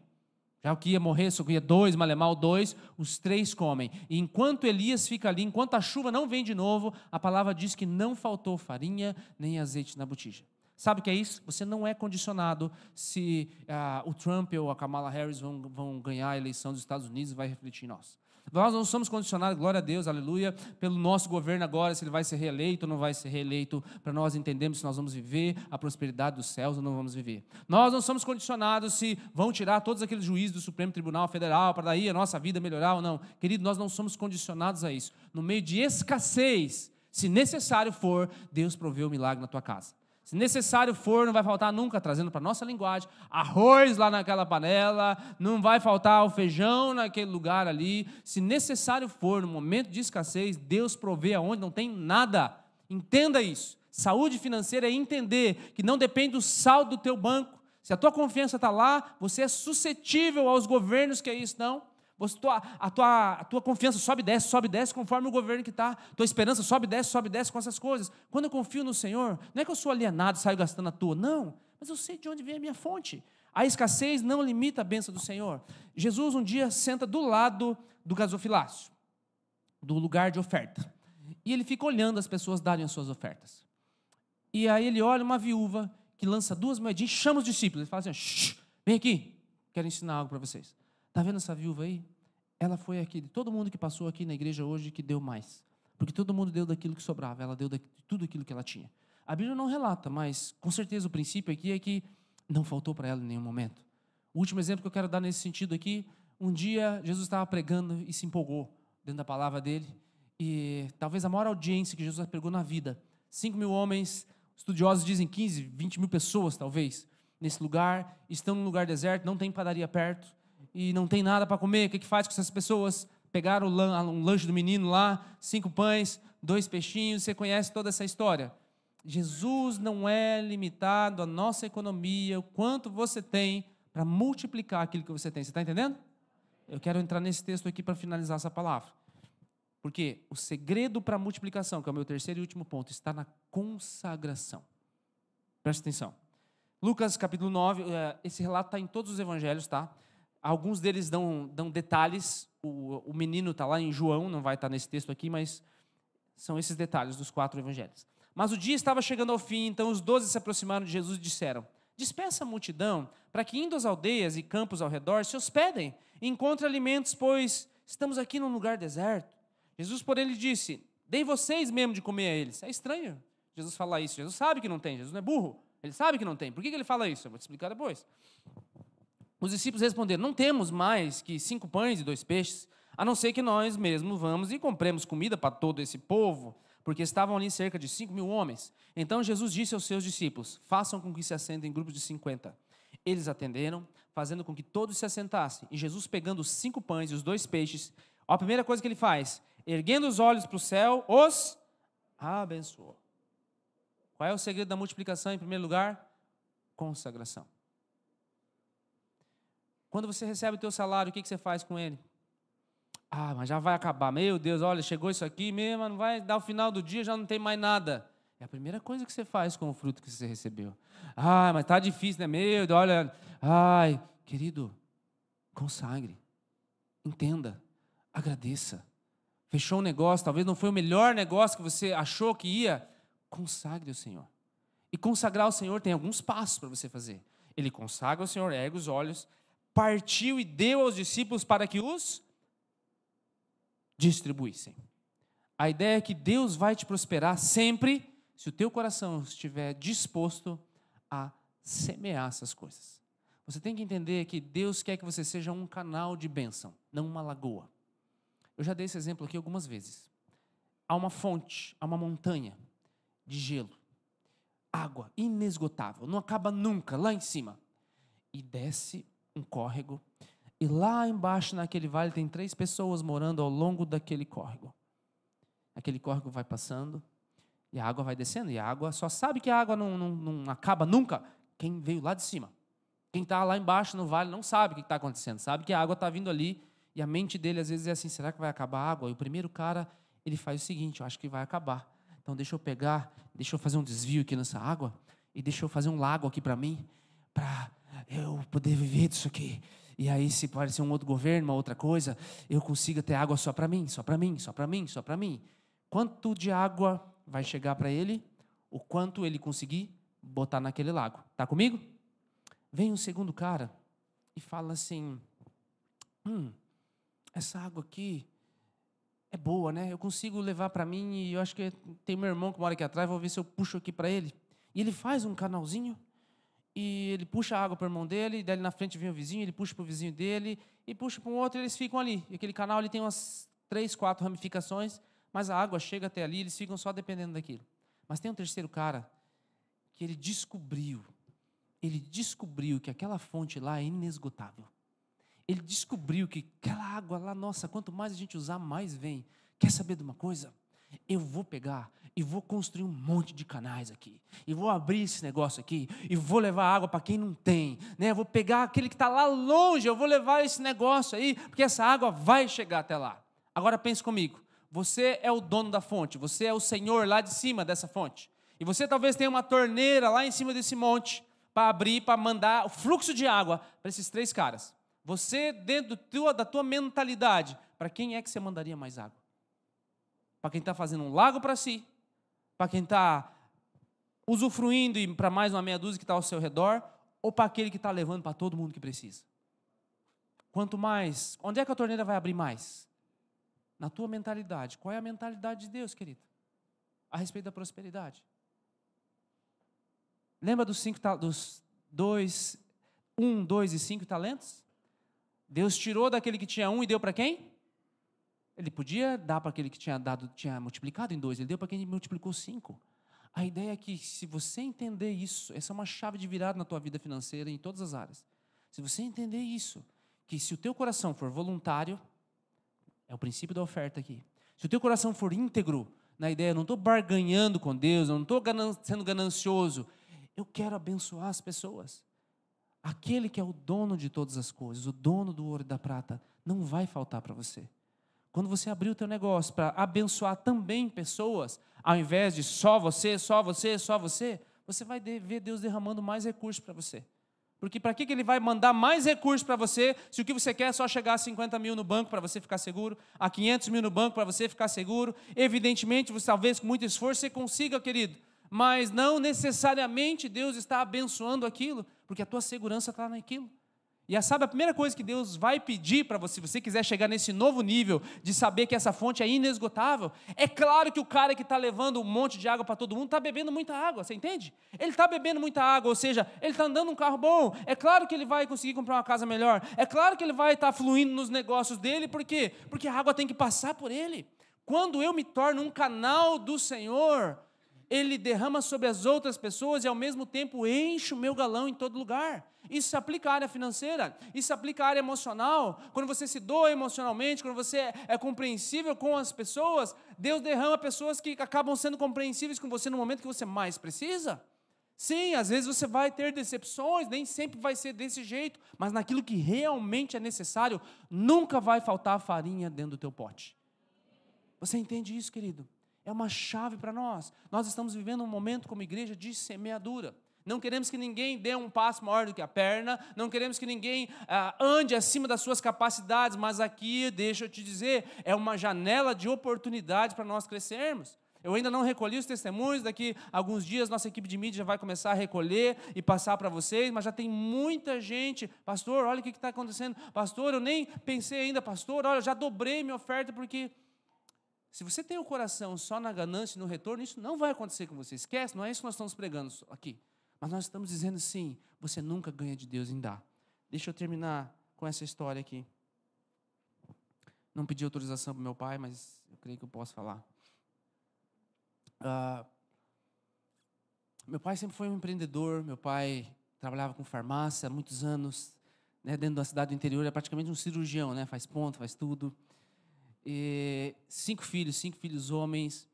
Já o que ia morrer, só que ia 2, malemal 2, os 3 comem. E enquanto Elias fica ali, enquanto a chuva não vem de novo, a palavra diz que não faltou farinha nem azeite na botija. Sabe o que é isso? Você não é condicionado se o Trump ou a Kamala Harris vão ganhar a eleição dos Estados Unidos e vai refletir em nós. Nós não somos condicionados, glória a Deus, aleluia, pelo nosso governo agora, se ele vai ser reeleito ou não vai ser reeleito, para nós entendermos se nós vamos viver a prosperidade dos céus ou não vamos viver. Nós não somos condicionados se vão tirar todos aqueles juízes do Supremo Tribunal Federal, para daí a nossa vida melhorar ou não. Querido, nós não somos condicionados a isso. No meio de escassez, se necessário for, Deus provê o milagre na tua casa. Se necessário for, não vai faltar nunca, trazendo para a nossa linguagem, arroz lá naquela panela, não vai faltar o feijão naquele lugar ali. Se necessário for, no momento de escassez, Deus provê aonde não tem nada. Entenda isso. Saúde financeira é entender que não depende do saldo do teu banco. Se a tua confiança está lá, você é suscetível aos governos que aí estão. A tua confiança sobe e desce conforme o governo que está. Tua esperança sobe e desce com essas coisas. Quando eu confio no Senhor, não é que eu sou alienado e saio gastando à toa, não. Mas eu sei de onde vem a minha fonte. A escassez não limita a bênção do Senhor. Jesus um dia senta do lado do gasofilácio, do lugar de oferta. E ele fica olhando as pessoas darem as suas ofertas. E aí ele olha uma viúva que lança 2 moedinhas, chama os discípulos. Ele fala assim, shh, vem aqui, quero ensinar algo para vocês. Está vendo essa viúva aí? Ela foi aqui, de todo mundo que passou aqui na igreja hoje, que deu mais. Porque todo mundo deu daquilo que sobrava, ela deu de tudo aquilo que ela tinha. A Bíblia não relata, mas com certeza o princípio aqui é que não faltou para ela em nenhum momento. O último exemplo que eu quero dar nesse sentido aqui, um dia Jesus estava pregando e se empolgou dentro da palavra dele, e talvez a maior audiência que Jesus pregou na vida, 5.000 homens, estudiosos dizem 15, 20 mil pessoas talvez, nesse lugar, estão num lugar deserto, não tem padaria perto, e não tem nada para comer. O que faz com essas pessoas? Pegaram um lanche do menino lá, 5 pães, 2 peixinhos, você conhece toda essa história. Jesus não é limitado à nossa economia, o quanto você tem para multiplicar aquilo que você tem. Você está entendendo? Eu quero entrar nesse texto aqui para finalizar essa palavra. Porque o segredo para a multiplicação, que é o meu terceiro e último ponto, está na consagração. Presta atenção. Lucas capítulo 9, esse relato está em todos os evangelhos, tá? Alguns deles dão detalhes, o menino está lá em João, não vai estar nesse texto aqui, mas são esses detalhes dos 4 evangelhos. Mas o dia estava chegando ao fim, então os 12 se aproximaram de Jesus e disseram, despeça a multidão, para que indo às aldeias e campos ao redor se hospedem e encontrem alimentos, pois estamos aqui num lugar deserto. Jesus, porém, lhe disse, deem vocês mesmo de comer a eles. É estranho Jesus falar isso, Jesus sabe que não tem, Jesus não é burro, ele sabe que não tem. Por que ele fala isso? Eu vou te explicar depois. Os discípulos responderam, não temos mais que 5 pães e 2 peixes, a não ser que nós mesmos vamos e compremos comida para todo esse povo, porque estavam ali cerca de 5.000 homens. Então Jesus disse aos seus discípulos, façam com que se assentem em grupos de 50. Eles atenderam, fazendo com que todos se assentassem. E Jesus, pegando os 5 pães e os 2 peixes, a primeira coisa que ele faz, erguendo os olhos para o céu, os abençoou. Qual é o segredo da multiplicação em primeiro lugar? Consagração. Quando você recebe o teu salário, o que você faz com ele? Ah, mas já vai acabar. Meu Deus, olha, chegou isso aqui mesmo, não vai dar o final do dia, já não tem mais nada. É a primeira coisa que você faz com o fruto que você recebeu. Ah, mas está difícil, né? Meu Deus, olha. Ai, querido, consagre. Entenda. Agradeça. Fechou um negócio, talvez não foi o melhor negócio que você achou que ia. Consagre o Senhor. E consagrar ao Senhor tem alguns passos para você fazer. Ele consagra o Senhor, ergue os olhos, partiu e deu aos discípulos para que os distribuíssem. A ideia é que Deus vai te prosperar sempre se o teu coração estiver disposto a semear essas coisas. Você tem que entender que Deus quer que você seja um canal de bênção, não uma lagoa. Eu já dei esse exemplo aqui algumas vezes. Há uma fonte, há uma montanha de gelo, água inesgotável, não acaba nunca, lá em cima. E desce um córrego, e lá embaixo naquele vale tem 3 pessoas morando ao longo daquele córrego. Aquele córrego vai passando, e a água vai descendo, e a água, só sabe que a água não acaba nunca quem veio lá de cima. Quem está lá embaixo no vale não sabe o que está acontecendo, sabe que a água está vindo ali, e a mente dele às vezes é assim, será que vai acabar a água? E o primeiro cara, ele faz o seguinte, eu acho que vai acabar. Então deixa eu fazer um desvio aqui nessa água, e deixa eu fazer um lago aqui para mim, para eu poder viver disso aqui. E aí, se parecer um outro governo, uma outra coisa, eu consiga ter água só para mim, só para mim, só para mim, só para mim. Quanto de água vai chegar para ele? O quanto ele conseguir botar naquele lago. Está comigo? Vem um segundo cara e fala assim, essa água aqui é boa, né? Eu consigo levar para mim e eu acho que tem meu irmão que mora aqui atrás, vou ver se eu puxo aqui para ele. E ele faz um canalzinho, e ele puxa a água para o irmão dele, e daí na frente vem o vizinho, ele puxa para o vizinho dele, e puxa para um outro, e eles ficam ali. E aquele canal ele tem umas 3, 4 ramificações, mas a água chega até ali, eles ficam só dependendo daquilo. Mas tem um terceiro cara, que ele descobriu que aquela fonte lá é inesgotável. Ele descobriu que aquela água lá, nossa, quanto mais a gente usar, mais vem. Quer saber de uma coisa? Eu vou pegar e vou construir um monte de canais aqui. E vou abrir esse negócio aqui. E vou levar água para quem não tem. Né? Eu vou pegar aquele que está lá longe. Eu vou levar esse negócio aí. Porque essa água vai chegar até lá. Agora pense comigo. Você é o dono da fonte. Você é o senhor lá de cima dessa fonte. E você talvez tenha uma torneira lá em cima desse monte. Para abrir, para mandar o fluxo de água para esses 3 caras. Você, dentro da tua mentalidade, para quem é que você mandaria mais água? Para quem está fazendo um lago para si? Para quem está usufruindo e para mais uma meia dúzia que está ao seu redor? Ou para aquele que está levando para todo mundo que precisa? Quanto mais, onde é que a torneira vai abrir mais? Na tua mentalidade. Qual é a mentalidade de Deus, querido? A respeito da prosperidade. Lembra dos 2 e 5 talentos? Deus tirou daquele que tinha 1 e deu para quem? Ele podia dar para aquele que tinha multiplicado em 2, ele deu para quem multiplicou 5. A ideia é que, se você entender isso, essa é uma chave de virada na tua vida financeira em todas as áreas. Se você entender isso, que se o teu coração for voluntário, é o princípio da oferta aqui. Se o teu coração for íntegro, na ideia, eu não estou barganhando com Deus, eu não estou sendo ganancioso, eu quero abençoar as pessoas. Aquele que é o dono de todas as coisas, o dono do ouro e da prata, não vai faltar para você. Quando você abrir o teu negócio para abençoar também pessoas, ao invés de só você, você vai ver Deus derramando mais recursos para você. Porque para que Ele vai mandar mais recursos para você, se o que você quer é só chegar a 50 mil no banco para você ficar seguro, a 500 mil no banco para você ficar seguro? Evidentemente, você, talvez com muito esforço você consiga, querido, mas não necessariamente Deus está abençoando aquilo, porque a tua segurança está naquilo. E sabe, a primeira coisa que Deus vai pedir para você, se você quiser chegar nesse novo nível de saber que essa fonte é inesgotável, é claro que o cara que está levando um monte de água para todo mundo está bebendo muita água, você entende? Ele está bebendo muita água, ou seja, ele está andando num carro bom, é claro que ele vai conseguir comprar uma casa melhor, é claro que ele vai estar fluindo nos negócios dele, por quê? Porque a água tem que passar por ele. Quando eu me torno um canal do Senhor, Ele derrama sobre as outras pessoas e ao mesmo tempo enche o meu galão em todo lugar. Isso se aplica à área financeira, isso se aplica à área emocional. Quando você se doa emocionalmente, quando você é compreensível com as pessoas, Deus derrama pessoas que acabam sendo compreensíveis com você no momento que você mais precisa. Sim, às vezes você vai ter decepções, nem sempre vai ser desse jeito, mas naquilo que realmente é necessário, nunca vai faltar farinha dentro do teu pote. Você entende isso, querido? É uma chave para nós. Nós estamos vivendo um momento como igreja de semeadura. Não queremos que ninguém dê um passo maior do que a perna, não queremos que ninguém ande acima das suas capacidades, mas aqui, deixa eu te dizer, é uma janela de oportunidade para nós crescermos. Eu ainda não recolhi os testemunhos, daqui a alguns dias nossa equipe de mídia já vai começar a recolher e passar para vocês, mas já tem muita gente, pastor, olha o que está acontecendo, pastor, eu nem pensei ainda, pastor, olha, já dobrei minha oferta, porque se você tem o coração só na ganância e no retorno, isso não vai acontecer com você, esquece, não é isso que nós estamos pregando aqui. Mas nós estamos dizendo assim, você nunca ganha de Deus em dar. Deixa eu terminar com essa história aqui. Não pedi autorização para meu pai, mas eu creio que eu posso falar. Meu pai sempre foi um empreendedor, meu pai trabalhava com farmácia há muitos anos, né, dentro da cidade do interior, é praticamente um cirurgião, né, faz ponto, faz tudo. E 5 filhos homens,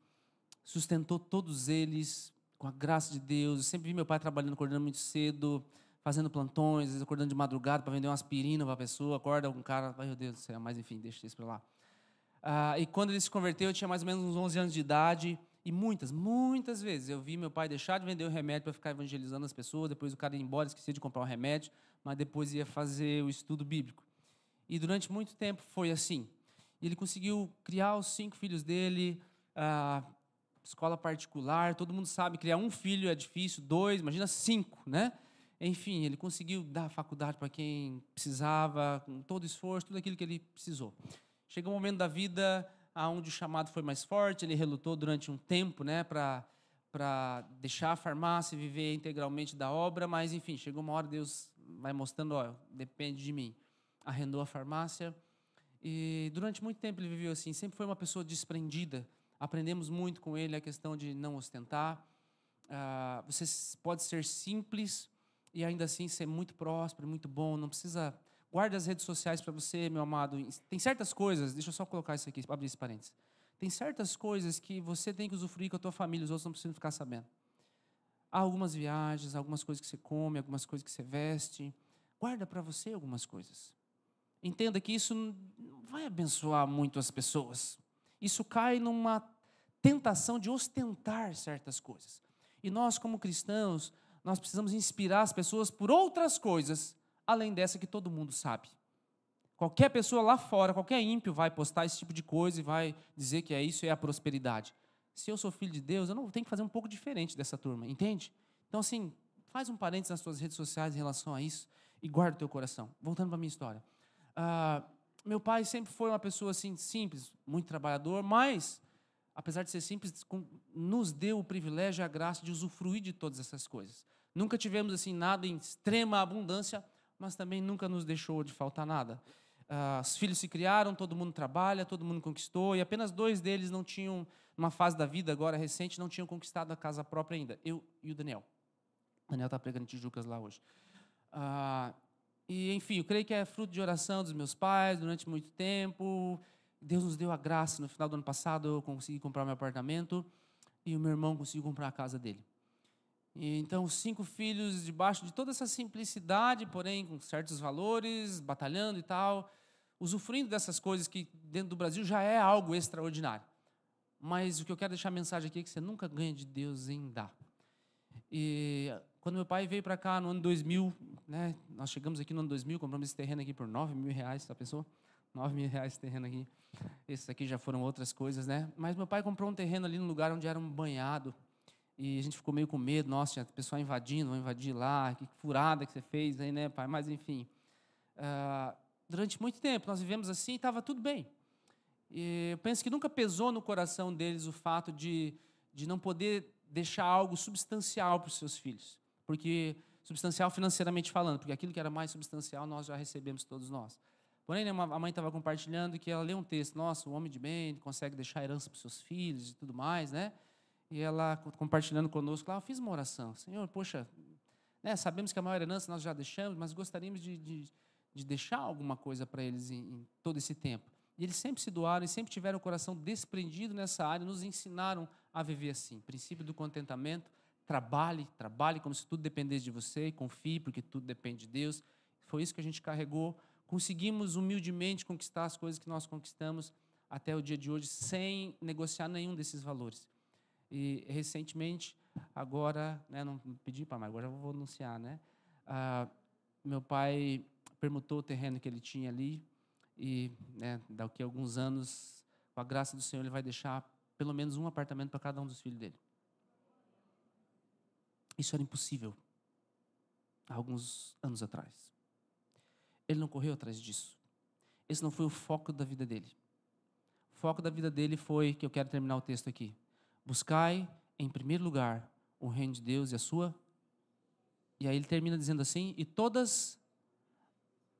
sustentou todos eles, com a graça de Deus. Eu sempre vi meu pai trabalhando, acordando muito cedo, fazendo plantões, às vezes acordando de madrugada para vender uma aspirina para a pessoa, acorda um cara, ai meu Deus do céu, mas enfim, deixa isso para lá. E quando ele se converteu, eu tinha mais ou menos uns 11 anos de idade, e muitas vezes eu vi meu pai deixar de vender o remédio para ficar evangelizando as pessoas, depois o cara ia embora, esquecia de comprar o remédio, mas depois ia fazer o estudo bíblico. E durante muito tempo foi assim. E ele conseguiu criar os 5 filhos dele, escola particular, todo mundo sabe, criar um filho é difícil, 2, imagina 5, né? Enfim, ele conseguiu dar faculdade para quem precisava, com todo esforço, tudo aquilo que ele precisou. Chegou um momento da vida onde o chamado foi mais forte, ele relutou durante um tempo, né, para deixar a farmácia e viver integralmente da obra, mas enfim, chegou uma hora, Deus vai mostrando, depende de mim. Arrendou a farmácia e durante muito tempo ele viveu assim, sempre foi uma pessoa desprendida. Aprendemos muito com ele a questão de não ostentar. Você pode ser simples e ainda assim ser muito próspero, muito bom. Não precisa... Guarde as redes sociais para você, meu amado. Tem certas coisas... Deixa eu só colocar isso aqui, abrir esse parênteses. Tem certas coisas que você tem que usufruir com a tua família, os outros não precisam ficar sabendo. Há algumas viagens, algumas coisas que você come, algumas coisas que você veste. Guarda para você algumas coisas. Entenda que isso não vai abençoar muito as pessoas. Isso cai numa tentação de ostentar certas coisas. E nós, como cristãos, nós precisamos inspirar as pessoas por outras coisas, além dessa que todo mundo sabe. Qualquer pessoa lá fora, qualquer ímpio vai postar esse tipo de coisa e vai dizer que isso é a prosperidade. Se eu sou filho de Deus, eu não tenho que fazer um pouco diferente dessa turma, entende? Então, assim, faz um parênteses nas suas redes sociais em relação a isso e guarda o teu coração. Voltando para a minha história. Meu pai sempre foi uma pessoa assim, simples, muito trabalhador, mas, apesar de ser simples, nos deu o privilégio e a graça de usufruir de todas essas coisas. Nunca tivemos assim nada em extrema abundância, mas também nunca nos deixou de faltar nada. Os filhos se criaram, todo mundo trabalha, todo mundo conquistou, e apenas 2 deles não tinham, numa fase da vida agora recente, não tinham conquistado a casa própria ainda, eu e o Daniel. O Daniel está pregando em Tijucas lá hoje. E, enfim, eu creio que é fruto de oração dos meus pais durante muito tempo. Deus nos deu a graça. No final do ano passado, eu consegui comprar meu apartamento e o meu irmão conseguiu comprar a casa dele. E, então, 5 filhos debaixo de toda essa simplicidade, porém com certos valores, batalhando e tal, usufruindo dessas coisas que dentro do Brasil já é algo extraordinário. Mas o que eu quero deixar a mensagem aqui é que você nunca ganha de Deus em dar. E quando meu pai veio para cá no ano 2000, né, nós chegamos aqui no ano 2000, compramos esse terreno aqui por R$9.000, tá pessoa? R$9.000 esse terreno aqui. Esses aqui já foram outras coisas, né? Mas meu pai comprou um terreno ali no lugar onde era um banhado. E a gente ficou meio com medo, nossa, tinha pessoal invadindo, vão invadir lá, que furada que você fez aí, né, pai? Mas, enfim, durante muito tempo nós vivemos assim e estava tudo bem. E eu penso que nunca pesou no coração deles o fato de não poder deixar algo substancial para os seus filhos. Porque, substancial financeiramente falando, porque aquilo que era mais substancial nós já recebemos todos nós. Porém, né, a mãe estava compartilhando que ela leu um texto, nossa, o homem de bem consegue deixar herança para os seus filhos e tudo mais, né? E ela compartilhando conosco, lá, eu fiz uma oração. Senhor, poxa, né, sabemos que a maior herança nós já deixamos, mas gostaríamos de deixar alguma coisa para eles em todo esse tempo. E eles sempre se doaram e sempre tiveram o coração desprendido nessa área, nos ensinaram a viver assim. Princípio do contentamento, trabalhe como se tudo dependesse de você, e confie, porque tudo depende de Deus. Foi isso que a gente carregou. Conseguimos humildemente conquistar as coisas que nós conquistamos até o dia de hoje, sem negociar nenhum desses valores. E recentemente, agora, né, não pedi para mais, agora eu vou anunciar, né? Meu pai permutou o terreno que ele tinha ali e, né, daqui a alguns anos, com a graça do Senhor, ele vai deixar pelo menos um apartamento para cada um dos filhos dele. Isso era impossível há alguns anos atrás. Ele não correu atrás disso. Esse não foi o foco da vida dele. O foco da vida dele foi, que eu quero terminar o texto aqui, buscai em primeiro lugar o reino de Deus e a sua. E aí ele termina dizendo assim, e todas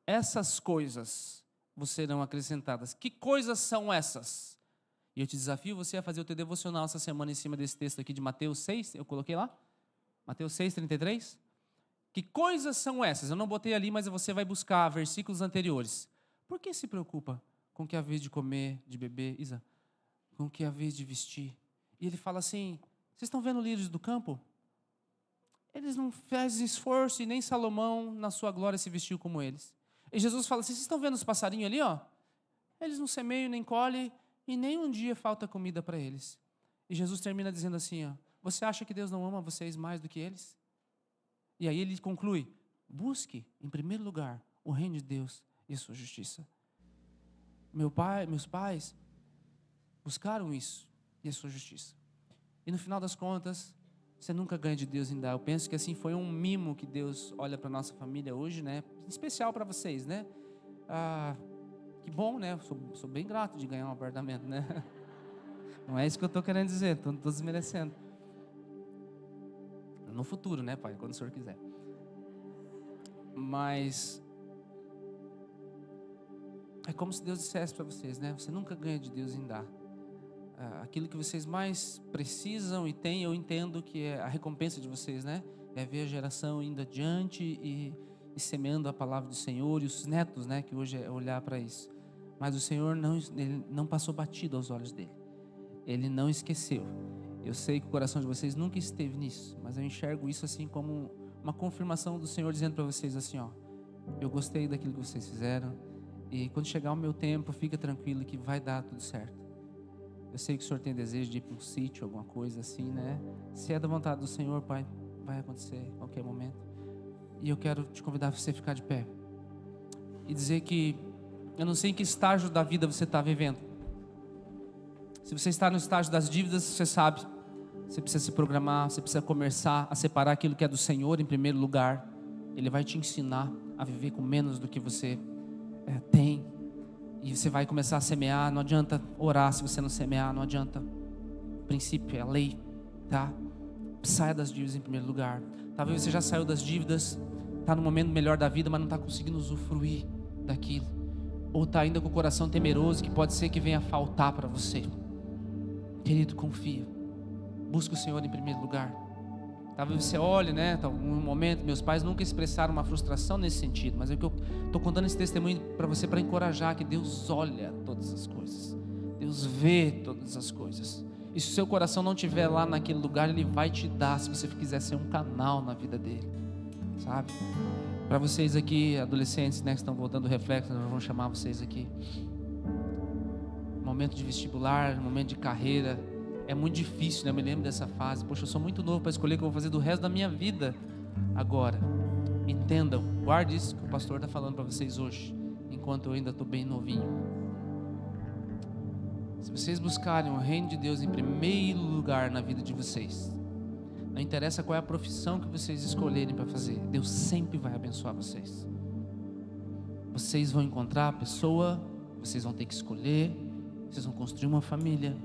essas coisas vos serão acrescentadas. Que coisas são essas? E eu te desafio você a fazer o teu devocional essa semana em cima desse texto aqui de Mateus 6, eu coloquei lá? Mateus 6:33. Que coisas são essas? Eu não botei ali, mas você vai buscar versículos anteriores. Por que se preocupa com que é a vez de comer, de beber, Isa? Com que é a vez de vestir? E ele fala assim, vocês estão vendo lírios do campo? Eles não fazem esforço e nem Salomão na sua glória se vestiu como eles. E Jesus fala assim, vocês estão vendo os passarinhos ali, ó? Eles não semeiam nem colhem e nem um dia falta comida para eles. E Jesus termina dizendo assim, ó, você acha que Deus não ama vocês mais do que eles? E aí ele conclui, busque em primeiro lugar o reino de Deus e a sua justiça. Meus pais buscaram isso e a sua justiça. E no final das contas, você nunca ganha de Deus em dar. Eu penso que assim foi um mimo que Deus olha para a nossa família hoje, né? Em especial para vocês, né? Que bom, né? Sou bem grato de ganhar um apartamento, né? Não é isso que eu estou querendo dizer, estou desmerecendo. No futuro, né, pai? Quando o senhor quiser. Mas é como se Deus dissesse para vocês, né? Você nunca ganha de Deus em dar. aquilo que vocês mais precisam e têm, eu entendo que é a recompensa de vocês, né? É ver a geração indo adiante e semeando a palavra do Senhor, e os netos, né? Que hoje é olhar para isso. Mas o Senhor ele não passou batido aos olhos dele. Ele não esqueceu. Eu sei que o coração de vocês nunca esteve nisso, mas eu enxergo isso assim como uma confirmação do Senhor dizendo para vocês assim, ó: eu gostei daquilo que vocês fizeram, e quando chegar o meu tempo, fica tranquilo que vai dar tudo certo. Eu sei que o Senhor tem desejo de ir para um sítio, alguma coisa assim, né? Se é da vontade do Senhor, Pai, vai acontecer a qualquer momento. E eu quero te convidar para você ficar de pé e dizer que eu não sei em que estágio da vida você está vivendo. Se você está no estágio das dívidas, você sabe, você precisa se programar, você precisa começar a separar aquilo que é do Senhor em primeiro lugar. Ele vai te ensinar a viver com menos do que você tem. E você vai começar a semear. Não adianta orar se você não semear, não adianta. O princípio é a lei, tá? Saia das dívidas em primeiro lugar. Talvez você já saiu das dívidas, está no momento melhor da vida, mas não está conseguindo usufruir daquilo. Ou está ainda com o coração temeroso, que pode ser que venha faltar para você. Querido, confia. Busca o Senhor em primeiro lugar. Talvez você olhe, né? Um momento, meus pais nunca expressaram uma frustração nesse sentido, mas é que eu estou contando esse testemunho para você, para encorajar que Deus olha todas as coisas. Deus vê todas as coisas. E se o seu coração não estiver lá naquele lugar, Ele vai te dar, se você quiser ser um canal na vida dele, sabe? Para vocês aqui, adolescentes, né, que estão voltando o reflexo, nós vamos chamar vocês aqui. Momento de vestibular, momento de carreira, é muito difícil, né? Eu me lembro dessa fase. Poxa, eu sou muito novo para escolher o que eu vou fazer do resto da minha vida agora. Entendam, guarde isso que o pastor está falando para vocês hoje, enquanto eu ainda estou bem novinho. Se vocês buscarem o reino de Deus em primeiro lugar na vida de vocês, não interessa qual é a profissão que vocês escolherem para fazer, Deus sempre vai abençoar vocês. Vocês vão encontrar a pessoa, vocês vão ter que escolher, vocês vão construir uma família,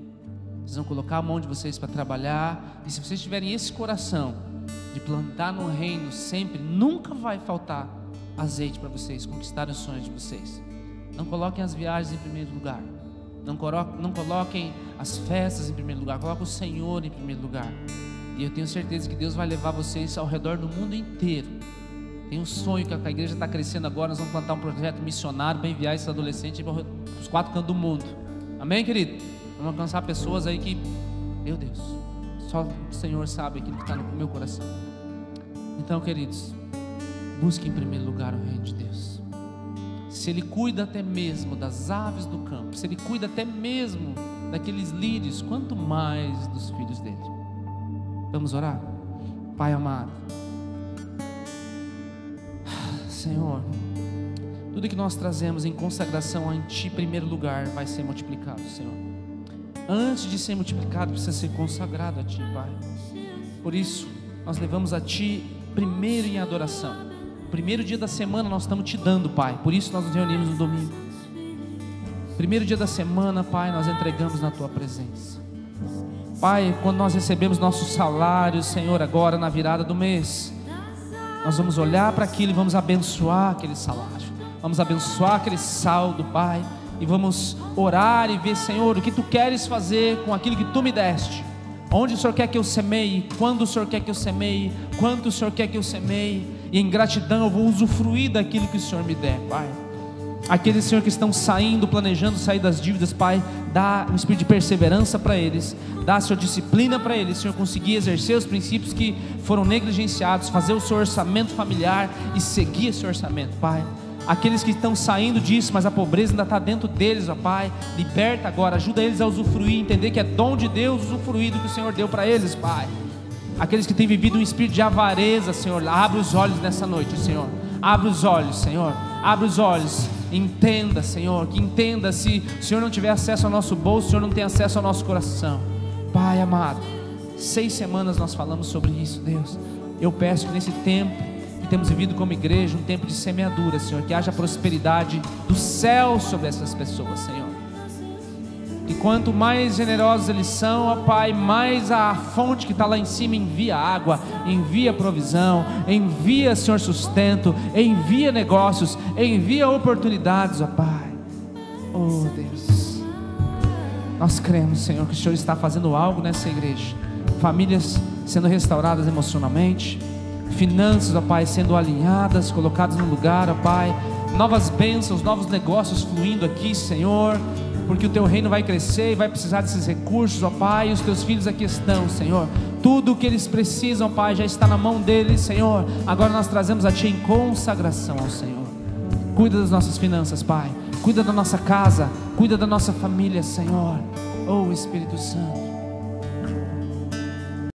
vocês vão colocar a mão de vocês para trabalhar. E se vocês tiverem esse coração de plantar no reino sempre, nunca vai faltar azeite para vocês conquistarem os sonhos de vocês. Não coloquem as viagens em primeiro lugar, não coloquem as festas em primeiro lugar, coloquem o Senhor em primeiro lugar. E eu tenho certeza que Deus vai levar vocês ao redor do mundo inteiro. Tem um sonho que a igreja está crescendo agora. Nós vamos plantar um projeto missionário para enviar esses adolescentes para os 4 cantos do mundo. Amém, querido? Vamos alcançar pessoas aí que, meu Deus, só o Senhor sabe aquilo que está no meu coração. Então, queridos, busque em primeiro lugar o reino de Deus. Se Ele cuida até mesmo das aves do campo, se Ele cuida até mesmo daqueles lírios, quanto mais dos filhos dele. Vamos orar? Pai amado, Senhor, tudo que nós trazemos em consagração a Ti, em primeiro lugar, vai ser multiplicado, Senhor. Antes de ser multiplicado, precisa ser consagrado a Ti, Pai. Por isso, nós levamos a Ti primeiro em adoração. Primeiro dia da semana nós estamos Te dando, Pai. Por isso nós nos reunimos no domingo. Primeiro dia da semana, Pai, nós entregamos na Tua presença. Pai, quando nós recebemos nosso salário, Senhor, agora na virada do mês, nós vamos olhar para aquilo e vamos abençoar aquele salário. Vamos abençoar aquele saldo, Pai. E vamos orar e ver, Senhor, o que Tu queres fazer com aquilo que Tu me deste. Onde o Senhor quer que eu semeie, quando o Senhor quer que eu semeie, quanto o Senhor quer que eu semeie. E em gratidão eu vou usufruir daquilo que o Senhor me der, Pai. Aqueles, Senhor, que estão saindo, planejando sair das dívidas, Pai, dá um espírito de perseverança para eles, dá, Senhor, disciplina para eles, Senhor, conseguir exercer os princípios que foram negligenciados, fazer o seu orçamento familiar e seguir esse orçamento, Pai. Aqueles que estão saindo disso, mas a pobreza ainda está dentro deles, ó Pai, liberta agora, ajuda eles a usufruir, entender que é dom de Deus usufruir do que o Senhor deu para eles, Pai. Aqueles que têm vivido um espírito de avareza, Senhor, abre os olhos nessa noite, Senhor, abre os olhos, Senhor, abre os olhos. Entenda, Senhor, que entenda, se o Senhor não tiver acesso ao nosso bolso, o Senhor não tem acesso ao nosso coração. Pai amado, 6 semanas nós falamos sobre isso, Deus. Eu peço que nesse tempo que temos vivido como igreja, um tempo de semeadura, Senhor, que haja prosperidade do céu sobre essas pessoas, Senhor. E quanto mais generosos eles são, ó Pai, mais a fonte que está lá em cima envia água, envia provisão, envia, Senhor, sustento, envia negócios, envia oportunidades, ó Pai. Oh Deus, Nós cremos, Senhor, que o Senhor está fazendo algo nessa igreja. Famílias sendo restauradas emocionalmente, finanças, ó Pai, sendo alinhadas, colocadas no lugar, ó Pai, novas bênçãos, novos negócios fluindo aqui, Senhor, porque o Teu reino vai crescer e vai precisar desses recursos, ó Pai, e os Teus filhos aqui estão, Senhor. Tudo o que eles precisam, Pai, já está na mão deles, Senhor. Agora nós trazemos a Ti em consagração ao Senhor. Cuida das nossas finanças, Pai. Cuida da nossa casa, cuida da nossa família, Senhor. Oh, Espírito Santo.